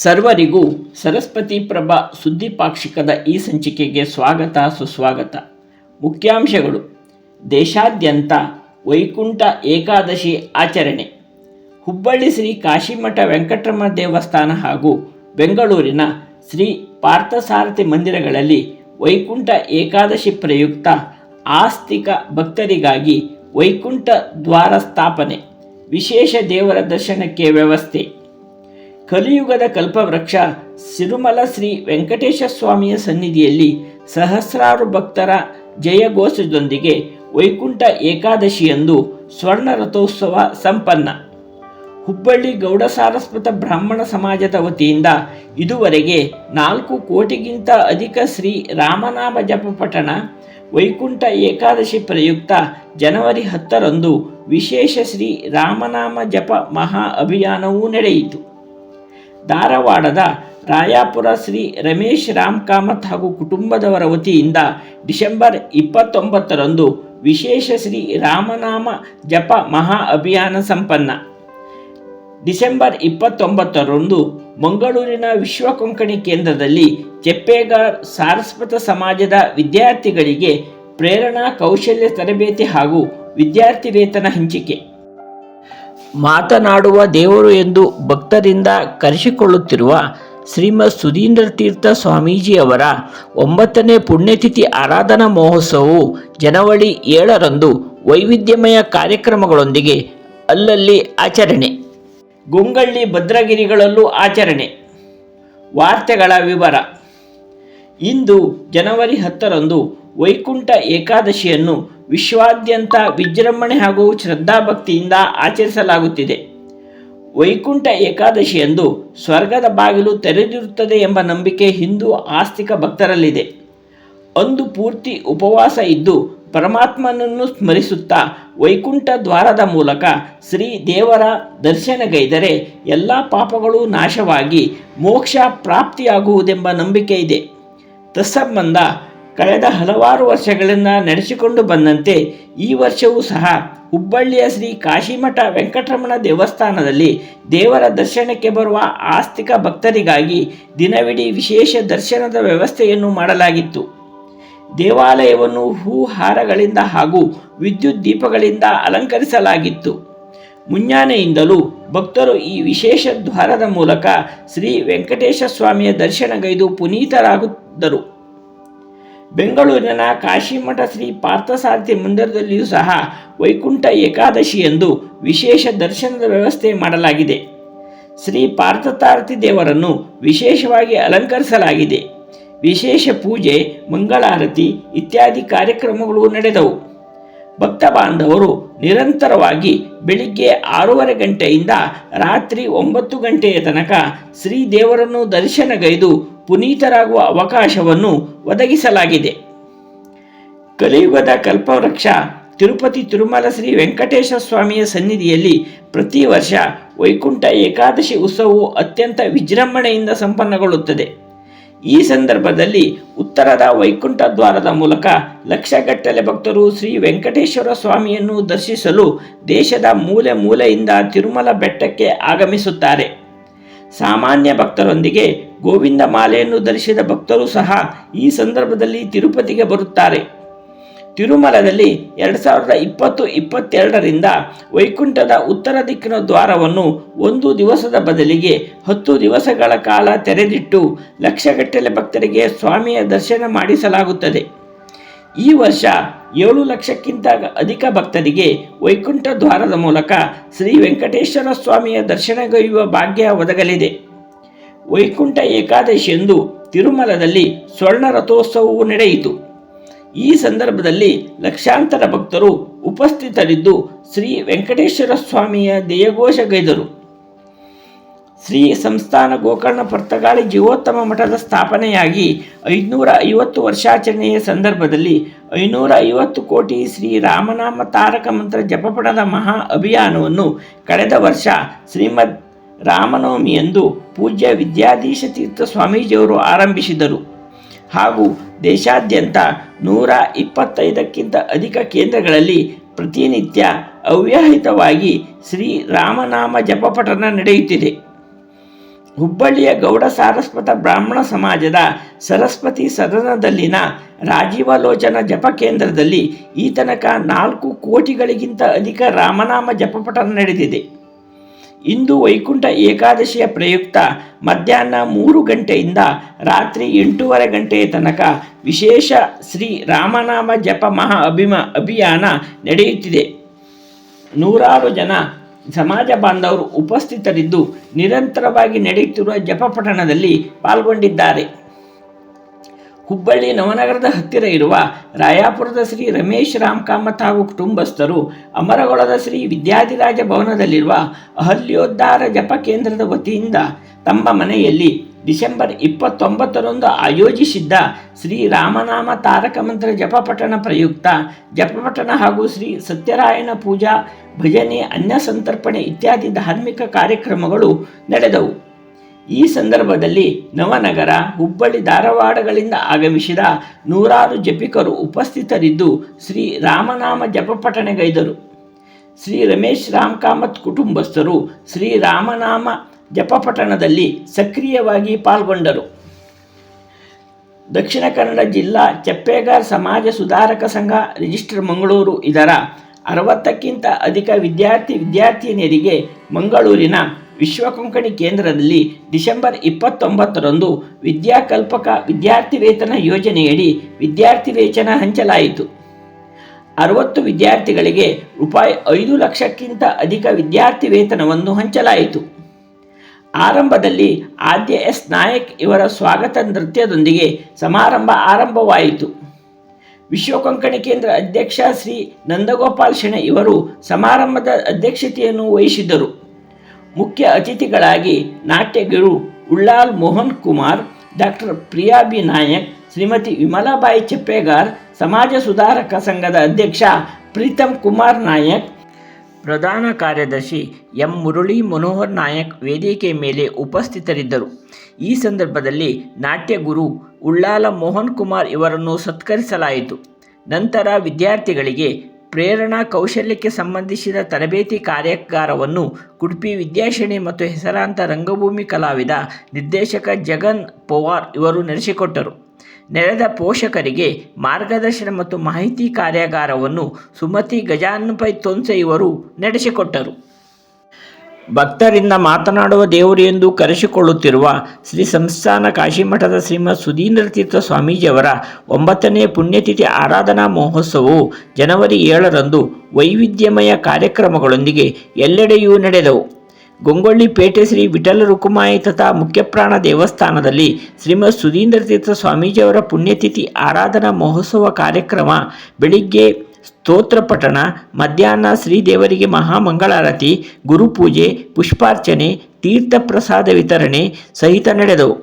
ಸರ್ವರಿಗೂ ಸರಸ್ವತಿ ಪ್ರಭಾ ಸುದ್ದಿಪಾಕ್ಷಿಕದ ಈ ಸಂಚಿಕೆಗೆ ಸ್ವಾಗತ ಸುಸ್ವಾಗತ. ಮುಖ್ಯಾಂಶಗಳು: ದೇಶಾದ್ಯಂತ ವೈಕುಂಠ ಏಕಾದಶಿ ಆಚರಣೆ. ಹುಬ್ಬಳ್ಳಿ ಶ್ರೀ ಕಾಶಿಮಠ ವೆಂಕಟರಮಣ ದೇವಸ್ಥಾನ ಹಾಗೂ ಬೆಂಗಳೂರಿನ ಶ್ರೀ ಪಾರ್ಥಸಾರಥಿ ಮಂದಿರಗಳಲ್ಲಿ ವೈಕುಂಠ ಏಕಾದಶಿ ಪ್ರಯುಕ್ತ ಆಸ್ತಿಕ ಭಕ್ತರಿಗಾಗಿ ವೈಕುಂಠ ದ್ವಾರ ಸ್ಥಾಪನೆ, ವಿಶೇಷ ದೇವರ ದರ್ಶನಕ್ಕೆ ವ್ಯವಸ್ಥೆ. ಕಲಿಯುಗದ ಕಲ್ಪವೃಕ್ಷ ಸಿರುಮಲ ಶ್ರೀ ವೆಂಕಟೇಶ ಸ್ವಾಮಿಯ ಸನ್ನಿಧಿಯಲ್ಲಿ ಸಹಸ್ರಾರು ಭಕ್ತರ ಜಯಘೋಷದೊಂದಿಗೆ ವೈಕುಂಠ ಏಕಾದಶಿಯಂದು ಸ್ವರ್ಣ ರಥೋತ್ಸವ ಸಂಪನ್ನ. ಹುಬ್ಬಳ್ಳಿ ಗೌಡ ಸಾರಸ್ವತ ಬ್ರಾಹ್ಮಣ ಸಮಾಜದ ವತಿಯಿಂದ ಇದುವರೆಗೆ 4 ಕೋಟಿಗಿಂತ ಅಧಿಕ ಶ್ರೀ ರಾಮನಾಮ ಜಪ ಪಠಣ. ವೈಕುಂಠ ಏಕಾದಶಿ ಪ್ರಯುಕ್ತ ಜನವರಿ 10ರಂದು ವಿಶೇಷ ಶ್ರೀ ರಾಮನಾಮ ಜಪ ಮಹಾ ಅಭಿಯಾನವೂ ನಡೆಯಿತು. ಧಾರವಾಡದ ರಾಯಾಪುರ ಶ್ರೀ ರಮೇಶ್ ರಾಮ್ ಕಾಮತ್ ಹಾಗೂ ಕುಟುಂಬದವರ ವತಿಯಿಂದ ಡಿಸೆಂಬರ್ 29ರಂದು ವಿಶೇಷ ಶ್ರೀ ರಾಮನಾಮ ಜಪ ಮಹಾ ಅಭಿಯಾನ ಸಂಪನ್ನ. ಡಿಸೆಂಬರ್ 29ರಂದು ಮಂಗಳೂರಿನ ವಿಶ್ವ ಕೊಂಕಣಿ ಕೇಂದ್ರದಲ್ಲಿ ಚೆಪ್ಪೇಗಾರ್ ಸಾರಸ್ವತ ಸಮಾಜದ ವಿದ್ಯಾರ್ಥಿಗಳಿಗೆ ಪ್ರೇರಣಾ ಕೌಶಲ್ಯ ತರಬೇತಿ ಹಾಗೂ ವಿದ್ಯಾರ್ಥಿ ವೇತನ ಹಂಚಿಕೆ. ಮಾತನಾಡುವ ದೇವರು ಎಂದು ಭಕ್ತರಿಂದ ಕರೆಸಿಕೊಳ್ಳುತ್ತಿರುವ ಶ್ರೀಮದ್ ಸುಧೀಂದ್ರ ತೀರ್ಥ ಸ್ವಾಮೀಜಿಯವರ 9ನೇ ಪುಣ್ಯತಿಥಿ ಆರಾಧನಾ ಮಹೋತ್ಸವವು ಜನವರಿ 7ರಂದು ವೈವಿಧ್ಯಮಯ ಕಾರ್ಯಕ್ರಮಗಳೊಂದಿಗೆ ಅಲ್ಲಲ್ಲಿ ಆಚರಣೆ. ಗೊಂಗಳ್ಳಿ ಭದ್ರಗಿರಿಗಳಲ್ಲೂ ಆಚರಣೆ. ವಾರ್ತೆಗಳ ವಿವರ. ಇಂದು ಜನವರಿ 10ರಂದು ವೈಕುಂಠ ಏಕಾದಶಿಯನ್ನು ವಿಶ್ವಾದ್ಯಂತ ವಿಜೃಂಭಣೆ ಹಾಗೂ ಶ್ರದ್ಧಾಭಕ್ತಿಯಿಂದ ಆಚರಿಸಲಾಗುತ್ತಿದೆ. ವೈಕುಂಠ ಏಕಾದಶಿಯಂದು ಸ್ವರ್ಗದ ಬಾಗಿಲು ತೆರೆದಿರುತ್ತದೆ ಎಂಬ ನಂಬಿಕೆ ಹಿಂದೂ ಆಸ್ತಿಕ ಭಕ್ತರಲ್ಲಿದೆ. ಅಂದು ಪೂರ್ತಿ ಉಪವಾಸ ಇದ್ದು ಪರಮಾತ್ಮನನ್ನು ಸ್ಮರಿಸುತ್ತಾ ವೈಕುಂಠ ದ್ವಾರದ ಮೂಲಕ ಶ್ರೀ ದೇವರ ದರ್ಶನಗೈದರೆ ಎಲ್ಲ ಪಾಪಗಳು ನಾಶವಾಗಿ ಮೋಕ್ಷ ಪ್ರಾಪ್ತಿಯಾಗುವುದೆಂಬ ನಂಬಿಕೆ ಇದೆ. ತತ್ಸಂಬಂಧ ಕಳೆದ ಹಲವಾರು ವರ್ಷಗಳಿಂದ ನಡೆಸಿಕೊಂಡು ಬಂದಂತೆ ಈ ವರ್ಷವೂ ಸಹ ಹುಬ್ಬಳ್ಳಿಯ ಶ್ರೀ ಕಾಶಿಮಠ ವೆಂಕಟರಮಣ ದೇವಸ್ಥಾನದಲ್ಲಿ ದೇವರ ದರ್ಶನಕ್ಕೆ ಬರುವ ಆಸ್ತಿಕ ಭಕ್ತರಿಗಾಗಿ ದಿನವಿಡೀ ವಿಶೇಷ ದರ್ಶನದ ವ್ಯವಸ್ಥೆಯನ್ನು ಮಾಡಲಾಗಿತ್ತು. ದೇವಾಲಯವನ್ನು ಹೂಹಾರಗಳಿಂದ ಹಾಗೂ ವಿದ್ಯುತ್ ದೀಪಗಳಿಂದ ಅಲಂಕರಿಸಲಾಗಿತ್ತು. ಮುಂಜಾನೆಯಿಂದಲೂ ಭಕ್ತರು ಈ ವಿಶೇಷ ದ್ವಾರದ ಮೂಲಕ ಶ್ರೀ ವೆಂಕಟೇಶ ಸ್ವಾಮಿಯ ದರ್ಶನಗೈದು ಪುನೀತರಾಗುತ್ತಿದ್ದರು. ಬೆಂಗಳೂರಿನ ಕಾಶಿಮಠ ಶ್ರೀ ಪಾರ್ಥಸಾರಥಿ ಮಂದಿರದಲ್ಲಿಯೂ ಸಹ ವೈಕುಂಠ ಏಕಾದಶಿಯಂದು ವಿಶೇಷ ದರ್ಶನದ ವ್ಯವಸ್ಥೆ ಮಾಡಲಾಗಿದೆ. ಶ್ರೀ ಪಾರ್ಥಸಾರಥಿ ದೇವರನ್ನು ವಿಶೇಷವಾಗಿ ಅಲಂಕರಿಸಲಾಗಿದೆ. ವಿಶೇಷ ಪೂಜೆ, ಮಂಗಳಾರತಿ ಇತ್ಯಾದಿ ಕಾರ್ಯಕ್ರಮಗಳು ನಡೆದವು. ಭಕ್ತ ಬಾಂಧವರು ನಿರಂತರವಾಗಿ ಬೆಳಿಗ್ಗೆ 6:30 ಗಂಟೆಯಿಂದ ರಾತ್ರಿ 9 ಗಂಟೆಯ ತನಕ ಶ್ರೀ ದೇವರನ್ನು ದರ್ಶನಗೈದು ಪುನೀತರಾಗುವ ಅವಕಾಶವನ್ನು ಒದಗಿಸಲಾಗಿದೆ. ಕಲಿಯುಗದ ಕಲ್ಪವೃಕ್ಷ ತಿರುಪತಿ ತಿರುಮಲ ಶ್ರೀ ವೆಂಕಟೇಶ ಸ್ವಾಮಿಯ ಸನ್ನಿಧಿಯಲ್ಲಿ ಪ್ರತಿ ವರ್ಷ ವೈಕುಂಠ ಏಕಾದಶಿ ಉತ್ಸವವು ಅತ್ಯಂತ ವಿಜೃಂಭಣೆಯಿಂದ ಸಂಪನ್ನಗೊಳ್ಳುತ್ತದೆ. ಈ ಸಂದರ್ಭದಲ್ಲಿ ಉತ್ತರದ ವೈಕುಂಠ ದ್ವಾರದ ಮೂಲಕ ಲಕ್ಷಗಟ್ಟಲೆ ಭಕ್ತರು ಶ್ರೀ ವೆಂಕಟೇಶ್ವರ ಸ್ವಾಮಿಯನ್ನು ದರ್ಶಿಸಲು ದೇಶದ ಮೂಲೆ ಮೂಲೆಯಿಂದ ತಿರುಮಲ ಬೆಟ್ಟಕ್ಕೆ ಆಗಮಿಸುತ್ತಾರೆ. ಸಾಮಾನ್ಯ ಭಕ್ತರೊಂದಿಗೆ ಗೋವಿಂದ ಮಾಲೆಯನ್ನು ಧರಿಸಿದ ಭಕ್ತರು ಸಹ ಈ ಸಂದರ್ಭದಲ್ಲಿ ತಿರುಪತಿಗೆ ಬರುತ್ತಾರೆ. ತಿರುಮಲದಲ್ಲಿ 2020-22ರಿಂದ ವೈಕುಂಠದ ಉತ್ತರ ದಿಕ್ಕಿನ ದ್ವಾರವನ್ನು 1 ದಿವಸದ ಬದಲಿಗೆ 10 ದಿವಸಗಳ ಕಾಲ ತೆರೆದಿಟ್ಟು ಲಕ್ಷಗಟ್ಟಲೆ ಭಕ್ತರಿಗೆ ಸ್ವಾಮಿಯ ದರ್ಶನ ಮಾಡಿಸಲಾಗುತ್ತದೆ. ಈ ವರ್ಷ 7 ಲಕ್ಷಕ್ಕಿಂತ ಅಧಿಕ ಭಕ್ತರಿಗೆ ವೈಕುಂಠ ದ್ವಾರದ ಮೂಲಕ ಶ್ರೀ ವೆಂಕಟೇಶ್ವರ ಸ್ವಾಮಿಯ ದರ್ಶನಗೈಯುವ ಭಾಗ್ಯ ಒದಗಲಿದೆ. ವೈಕುಂಠ ಏಕಾದಶಿಯಂದು ತಿರುಮಲದಲ್ಲಿ ಸ್ವರ್ಣ ರಥೋತ್ಸವವು ನಡೆಯಿತು. ಈ ಸಂದರ್ಭದಲ್ಲಿ ಲಕ್ಷಾಂತರ ಭಕ್ತರು ಉಪಸ್ಥಿತರಿದ್ದು ಶ್ರೀ ವೆಂಕಟೇಶ್ವರ ಸ್ವಾಮಿಯ ಜಯಘೋಷಗೈದರು. ಶ್ರೀ ಸಂಸ್ಥಾನ ಗೋಕರ್ಣ ಪರ್ತಗಾಳಿ ಜೀವೋತ್ತಮ ಮಠದ ಸ್ಥಾಪನೆಯಾಗಿ 550 ವರ್ಷಾಚರಣೆಯ ಸಂದರ್ಭದಲ್ಲಿ 550 ಕೋಟಿ ಶ್ರೀ ರಾಮನಾಮ ತಾರಕ ಮಂತ್ರ ಜಪಪಣದ ಮಹಾ ಅಭಿಯಾನವನ್ನು ಕಳೆದ ವರ್ಷ ಶ್ರೀಮದ್ ರಾಮನವಮಿಯಂದು ಪೂಜ್ಯ ವಿದ್ಯಾಧೀಶ ತೀರ್ಥ ಸ್ವಾಮೀಜಿಯವರು ಆರಂಭಿಸಿದರು ಹಾಗೂ ದೇಶಾದ್ಯಂತ 125ಕ್ಕಿಂತ ಅಧಿಕ ಕೇಂದ್ರಗಳಲ್ಲಿ ಪ್ರತಿನಿತ್ಯ ಅವ್ಯಾಹಿತವಾಗಿ ಶ್ರೀ ರಾಮನಾಮ ಜಪಪಠಣ ನಡೆಯುತ್ತಿದೆ. ಹುಬ್ಬಳ್ಳಿಯ ಗೌಡ ಸಾರಸ್ವತ ಬ್ರಾಹ್ಮಣ ಸಮಾಜದ ಸರಸ್ವತಿ ಸದನದಲ್ಲಿನ ರಾಜೀವಲೋಚನ ಜಪ ಕೇಂದ್ರದಲ್ಲಿ ಈ ತನಕ 4 ಕೋಟಿಗಳಿಗಿಂತ ಅಧಿಕ ರಾಮನಾಮ ಜಪಪಠಣ ನಡೆದಿದೆ. ಇಂದು ವೈಕುಂಠ ಏಕಾದಶಿಯ ಪ್ರಯುಕ್ತ ಮಧ್ಯಾಹ್ನ 3 ಗಂಟೆಯಿಂದ ರಾತ್ರಿ 8:30 ಗಂಟೆಯ ತನಕ ವಿಶೇಷ ಶ್ರೀ ರಾಮನಾಮ ಜಪ ಮಹಾ ಅಭಿಯಾನ ನಡೆಯುತ್ತಿದೆ. ನೂರಾರು ಜನ ಸಮಾಜ ಬಾಂಧವರು ಉಪಸ್ಥಿತರಿದ್ದು ನಿರಂತರವಾಗಿ ನಡೆಯುತ್ತಿರುವ ಜಪಪಠಣದಲ್ಲಿ ಪಾಲ್ಗೊಂಡಿದ್ದಾರೆ. ಹುಬ್ಬಳ್ಳಿ ನವನಗರದ ಹತ್ತಿರ ಇರುವ ರಾಯಾಪುರದ ಶ್ರೀ ರಮೇಶ್ ರಾಮ್ ಕಾಮತ್ ಹಾಗೂ ಕುಟುಂಬಸ್ಥರು ಅಮರಗೊಳದ ಶ್ರೀ ವಿದ್ಯಾಧಿರಾಜ ಭವನದಲ್ಲಿರುವ ಅಹಲ್ಯೋದ್ಧಾರ ಜಪ ಕೇಂದ್ರದ ವತಿಯಿಂದ ತಮ್ಮ ಮನೆಯಲ್ಲಿ ಡಿಸೆಂಬರ್ 29ರಂದು ಆಯೋಜಿಸಿದ್ದ ಶ್ರೀ ರಾಮನಾಮ ತಾರಕ ಮಂತ್ರ ಜಪಪಠಣ ಪ್ರಯುಕ್ತ ಜಪಪಠಣ ಹಾಗೂ ಶ್ರೀ ಸತ್ಯನಾರಾಯಣ ಪೂಜಾ, ಭಜನೆ, ಅನ್ನ ಸಂತರ್ಪಣೆ ಇತ್ಯಾದಿ ಧಾರ್ಮಿಕ ಕಾರ್ಯಕ್ರಮಗಳು ನಡೆದವು. ಈ ಸಂದರ್ಭದಲ್ಲಿ ನವನಗರ, ಹುಬ್ಬಳ್ಳಿ, ಧಾರವಾಡಗಳಿಂದ ಆಗಮಿಸಿದ ನೂರಾರು ಜಪಿಕರು ಉಪಸ್ಥಿತರಿದ್ದು ಶ್ರೀ ರಾಮನಾಮ ಜಪಪಠಣೆಗೈದರು. ಶ್ರೀ ರಮೇಶ್ ರಾಮ್ ಕಾಮತ್ ಕುಟುಂಬಸ್ಥರು ಶ್ರೀ ರಾಮನಾಮ ಜಪಪಠಣದಲ್ಲಿ ಸಕ್ರಿಯವಾಗಿ ಪಾಲ್ಗೊಂಡರು. ದಕ್ಷಿಣ ಕನ್ನಡ ಜಿಲ್ಲಾ ಚಪ್ಪೇಗಾರ್ ಸಮಾಜ ಸುಧಾರಕ ಸಂಘ ರಿಜಿಸ್ಟರ್ ಮಂಗಳೂರು ಇದರ 60ಕ್ಕಿಂತ ಅಧಿಕ ವಿದ್ಯಾರ್ಥಿನಿಯರಿಗೆ ಮಂಗಳೂರಿನ ವಿಶ್ವಕೊಂಕಣಿ ಕೇಂದ್ರದಲ್ಲಿ ಡಿಸೆಂಬರ್ 29ರಂದು ವಿದ್ಯಾಕಲ್ಪಕ ವಿದ್ಯಾರ್ಥಿ ವೇತನ ಯೋಜನೆಯಡಿ ವಿದ್ಯಾರ್ಥಿ ವೇತನ ಹಂಚಲಾಯಿತು. 60 ವಿದ್ಯಾರ್ಥಿಗಳಿಗೆ ರೂಪಾಯಿ 5 ಲಕ್ಷಕ್ಕಿಂತ ಅಧಿಕ ವಿದ್ಯಾರ್ಥಿ ವೇತನವನ್ನು ಹಂಚಲಾಯಿತು. ಆರಂಭದಲ್ಲಿ ಆದ್ಯ ಎಸ್ ನಾಯಕ್ ಇವರ ಸ್ವಾಗತ ನೃತ್ಯದೊಂದಿಗೆ ಸಮಾರಂಭ ಆರಂಭವಾಯಿತು. ವಿಶ್ವಕೊಂಕಣಿ ಕೇಂದ್ರ ಅಧ್ಯಕ್ಷ ಶ್ರೀ ನಂದಗೋಪಾಲ್ ಶೆಣೆ ಇವರು ಸಮಾರಂಭದ ಅಧ್ಯಕ್ಷತೆಯನ್ನು ವಹಿಸಿದ್ದರು. ಮುಖ್ಯ ಅತಿಥಿಗಳಾಗಿ ನಾಟ್ಯಗುರು ಉಳ್ಳಾಲ್ ಮೋಹನ್ ಕುಮಾರ್, ಡಾಕ್ಟರ್ ಪ್ರಿಯಾಬಿ ನಾಯಕ್, ಶ್ರೀಮತಿ ವಿಮಲಾಬಾಯಿ ಚಪ್ಪೇಗಾರ್, ಸಮಾಜ ಸುಧಾರಕ ಸಂಘದ ಅಧ್ಯಕ್ಷ ಪ್ರೀತಮ್ ಕುಮಾರ್ ನಾಯಕ್, ಪ್ರಧಾನ ಕಾರ್ಯದರ್ಶಿ ಎಂ ಮುರಳಿ ಮನೋಹರ್ ನಾಯಕ್ ವೇದಿಕೆ ಮೇಲೆ ಉಪಸ್ಥಿತರಿದ್ದರು. ಈ ಸಂದರ್ಭದಲ್ಲಿ ನಾಟ್ಯಗುರು ಉಳ್ಳಾಲ ಮೋಹನ್ ಕುಮಾರ್ ಇವರನ್ನು ಸತ್ಕರಿಸಲಾಯಿತು. ನಂತರ ವಿದ್ಯಾರ್ಥಿಗಳಿಗೆ ಪ್ರೇರಣಾ ಕೌಶಲ್ಯಕ್ಕೆ ಸಂಬಂಧಿಸಿದ ತರಬೇತಿ ಕಾರ್ಯಾಗಾರವನ್ನು ಉಡುಪಿ ವಿದ್ಯಾಶ್ರೇಣಿ ಮತ್ತು ಹೆಸರಾಂತ ರಂಗಭೂಮಿ ಕಲಾವಿದ ನಿರ್ದೇಶಕ ಜಗನ್ ಪವಾರ್ ಇವರು ನಡೆಸಿಕೊಟ್ಟರು. ನೆರೆದ ಪೋಷಕರಿಗೆ ಮಾರ್ಗದರ್ಶನ ಮತ್ತು ಮಾಹಿತಿ ಕಾರ್ಯಾಗಾರವನ್ನು ಸುಮತಿ ಗಜಾನಪೈ ತೊನ್ಸೆ ಇವರು ನಡೆಸಿಕೊಟ್ಟರು. ಭಕ್ತರಿಂದ ಮಾತನಾಡುವ ದೇವರು ಎಂದು ಕರೆಸಿಕೊಳ್ಳುತ್ತಿರುವ ಶ್ರೀ ಸಂಸ್ಥಾನ ಕಾಶಿಮಠದ ಶ್ರೀಮದ್ ಸುಧೀಂದ್ರ ತೀರ್ಥ ಸ್ವಾಮೀಜಿಯವರ 9ನೇ ಪುಣ್ಯತಿಥಿ ಆರಾಧನಾ ಮಹೋತ್ಸವವು ಜನವರಿ 7ರಂದು ವೈವಿಧ್ಯಮಯ ಕಾರ್ಯಕ್ರಮಗಳೊಂದಿಗೆ ಎಲ್ಲೆಡೆಯೂ ನಡೆದವು. ಗೊಂಗೊಳ್ಳಿ ಪೇಟೆ ಶ್ರೀ ವಿಠಲ ರುಕುಮಾಯಿ ತಥಾ ಮುಖ್ಯಪ್ರಾಣ ದೇವಸ್ಥಾನದಲ್ಲಿ ಶ್ರೀಮದ್ ಸುಧೀಂದ್ರ ತೀರ್ಥ ಸ್ವಾಮೀಜಿಯವರ ಪುಣ್ಯತಿಥಿ ಆರಾಧನಾ ಮಹೋತ್ಸವ ಕಾರ್ಯಕ್ರಮ ಬೆಳಿಗ್ಗೆ ಸ್ತೋತ್ರ ಪಠಣ, ಮಧ್ಯಾಹ್ನ ಶ್ರೀದೇವರಿಗೆ ಮಹಾಮಂಗಳಾರತಿ, ಗುರುಪೂಜೆ, ಪುಷ್ಪಾರ್ಚನೆ, ತೀರ್ಥ ಪ್ರಸಾದ ವಿತರಣೆ ಸಹಿತ ನಡೆದವು.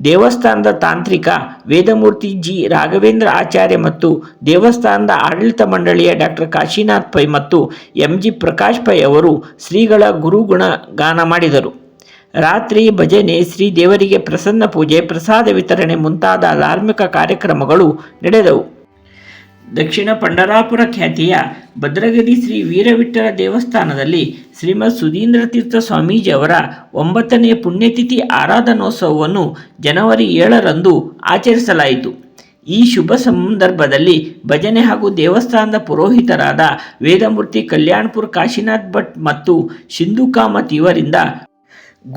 ದೇವಸ್ಥಾನದ ತಾಂತ್ರಿಕ ವೇದಮೂರ್ತಿ ಜಿ ರಾಘವೇಂದ್ರ ಆಚಾರ್ಯ ಮತ್ತು ದೇವಸ್ಥಾನದ ಆಡಳಿತ ಮಂಡಳಿಯ ಡಾಕ್ಟರ್ ಕಾಶಿನಾಥ್ ಪೈ ಮತ್ತು ಎಂಜಿ ಪ್ರಕಾಶ್ ಪೈ ಅವರು ಶ್ರೀಗಳ ಗುರುಗುಣಗಾನ ಮಾಡಿದರು. ರಾತ್ರಿ ಭಜನೆ, ಶ್ರೀ ದೇವರಿಗೆ ಪ್ರಸನ್ನ ಪೂಜೆ, ಪ್ರಸಾದ ವಿತರಣೆ ಮುಂತಾದ ಧಾರ್ಮಿಕ ಕಾರ್ಯಕ್ರಮಗಳು ನಡೆದವು. ದಕ್ಷಿಣ ಪಂಡರಾಪುರ ಖ್ಯಾತಿಯ ಭದ್ರಗಿರಿ ಶ್ರೀ ವೀರವಿಠಲ ದೇವಸ್ಥಾನದಲ್ಲಿ ಶ್ರೀಮದ್ ಸುಧೀಂದ್ರ ತೀರ್ಥ ಸ್ವಾಮೀಜಿ ಅವರ 9ನೇ ಪುಣ್ಯತಿಥಿ ಆರಾಧನೋತ್ಸವವನ್ನು ಜನವರಿ 7ರಂದು ಆಚರಿಸಲಾಯಿತು. ಈ ಶುಭ ಸಂದರ್ಭದಲ್ಲಿ ಭಜನೆ ಹಾಗೂ ದೇವಸ್ಥಾನದ ಪುರೋಹಿತರಾದ ವೇದಮೂರ್ತಿ ಕಲ್ಯಾಣಪುರ ಕಾಶಿನಾಥ್ ಭಟ್ ಮತ್ತು ಸಿಂಧು ಕಾಮತ್ ಇವರಿಂದ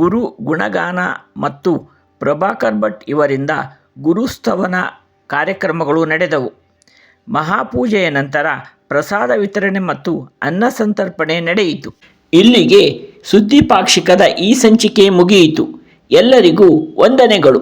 ಗುರು ಗುಣಗಾನ ಮತ್ತು ಪ್ರಭಾಕರ್ ಭಟ್ ಇವರಿಂದ ಗುರುಸ್ತವನ ಕಾರ್ಯಕ್ರಮಗಳು ನಡೆದವು. ಮಹಾಪೂಜೆಯ ನಂತರ ಪ್ರಸಾದ ವಿತರಣೆ ಮತ್ತು ಅನ್ನ ಸಂತರ್ಪಣೆ ನಡೆಯಿತು. ಇಲ್ಲಿಗೆ ಸುದ್ದಿ ಪಾಕ್ಷಿಕದ ಈ ಸಂಚಿಕೆ ಮುಗಿಯಿತು. ಎಲ್ಲರಿಗೂ ವಂದನೆಗಳು.